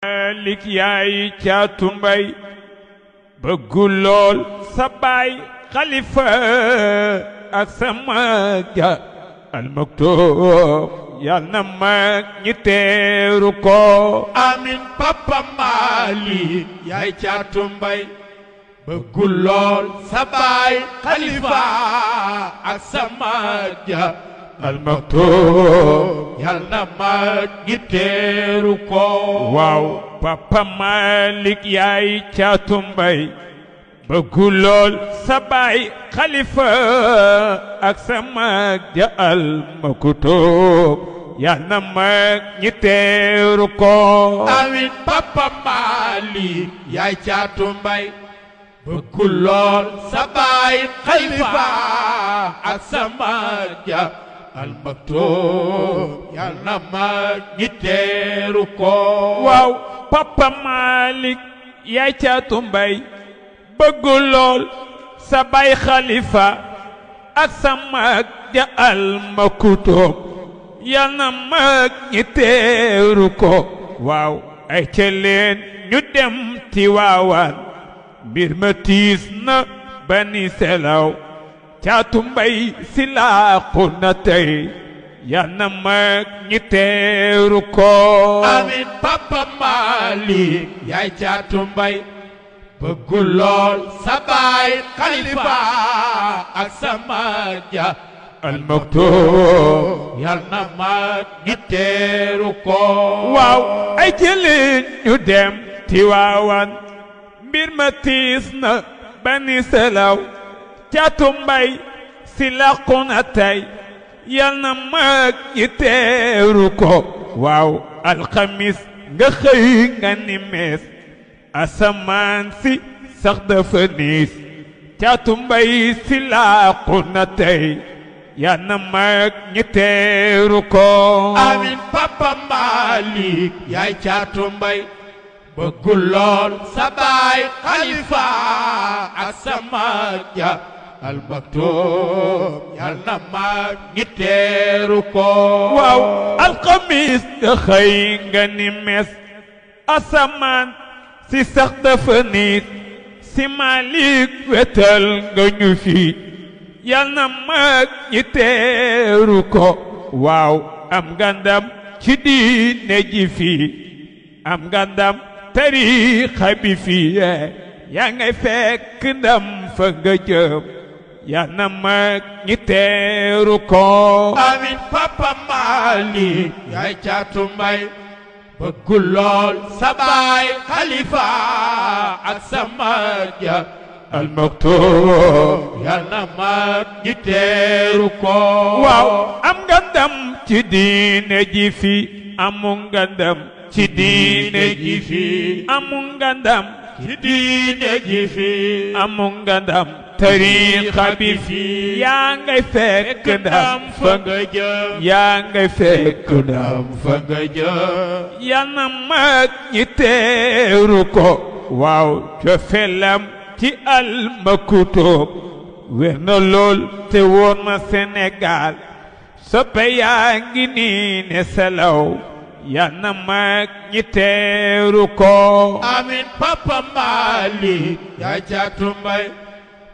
Malik yaay Caatu Mbay bëggu lool sa baay Xalifa ak sa mag ja Al Maktoum yal na mag ñi teeru ko amin Papa Malik yaay Caatu Mbay bëggu lool sa baay Xalifa ak sa mag ja Al Maktoum yal na mag ñi teeru ko waaw Papa Malik yaay Caatu Mbay bëggu lool sa baay Xalifa ak sa mag ja Al Maktoum yal na mag ñi teeru ko amin Papa Malik yaay Caatu Mbay bëggu lool sa baay Xalifa ak sa mag ja Al Maktoum yal na mag ñi teeru ko waaw Papa Malik yaay Caatu Mbay bëggu lool sa baay Xalifa ak sa mag ja Al Maktoum yal na mag ñi teeru ko waaw ay ca leen ñu dem Tiwaawan mbir ma tiis na ba ni selaw Caatu Mbay si laaxu na tey yal na mag ñi teeru ko amin Papa Malik yaay Caatu Mbay bëggu lool sa baay Xalifa ak sa mag ja Al Maktoum yal na mag ñi teeru ko waaw ay jëleen ñu dem Tiwaawan mbir ma tiis na ba ni selaw Caatu Mbay si làqu na tey yal na mag ñi teeru ko waaw alxamis nga xëy nga ni mees asamaan si sax dafa niis Caatu Mbay si làqu na tey yal na mag ñi teeru ko amin Papa Malik yaay Caatu Mbay bëggu lool sa baay Xalifa ak sa mag ja Al Maktoum yal na mag ñi teeru ko waaw alxamis nga xëy nga ni mes asamaan si sax dafa nit si Malik wetal nga ñu fi yal na mag ñi teeru ko waaw am nga ndam ci diine ji fi am nga ndam tariixa bi fi yaa ngay fekk ndam fa nga jëm yal na mag ñi teeru ko amin Papa Malik yaay Caatu Mbay bëggu lool sa baay Xalifa ak sa mag ja Al Maktoum yal na mag ñi teeru ko waaw am nga ndam ci diine ji fi amu nga ndam ci diine ji fi amu nga ndam ci diine ji fi amu nga ndam tariixa bi fi yaa ngay fekk ndam fa nga jëm yaa ngay fekk ndam fa nga jëm yal na mag ñi teeru ko waaw cofelam ci Al Maktoum wér na lool te woon ma Sénégal soppe yaa ngi nii ne selaw yal na mag ñi teeru ko amin Papa Malik yaay Caatu Mbay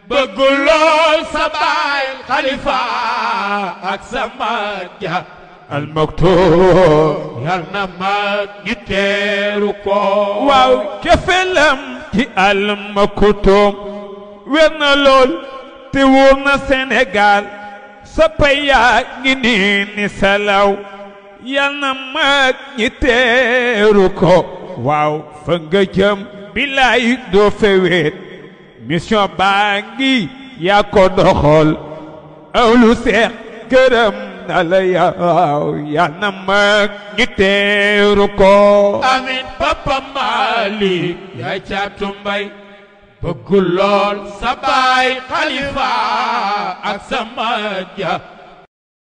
bëggu lool sa baay Xalifa ak sa mag ja Al Maktoum yal na mag ñi teeru ko waaw cofelam ci Al Maktoum wér na lool te wóor na Sénégal soppe yaa ngi nii ni selaw yal na mag ñi teeru ko waaw fa nga jëm bilaay doo fewet mission baa ngi yaa ko doxal awlu seex gërëm na la yaw yal na mag ñi teeru ko amin Papa Malik yaay Caatu Mbay bëggu lool sa baay Xalifa ak sa mag ja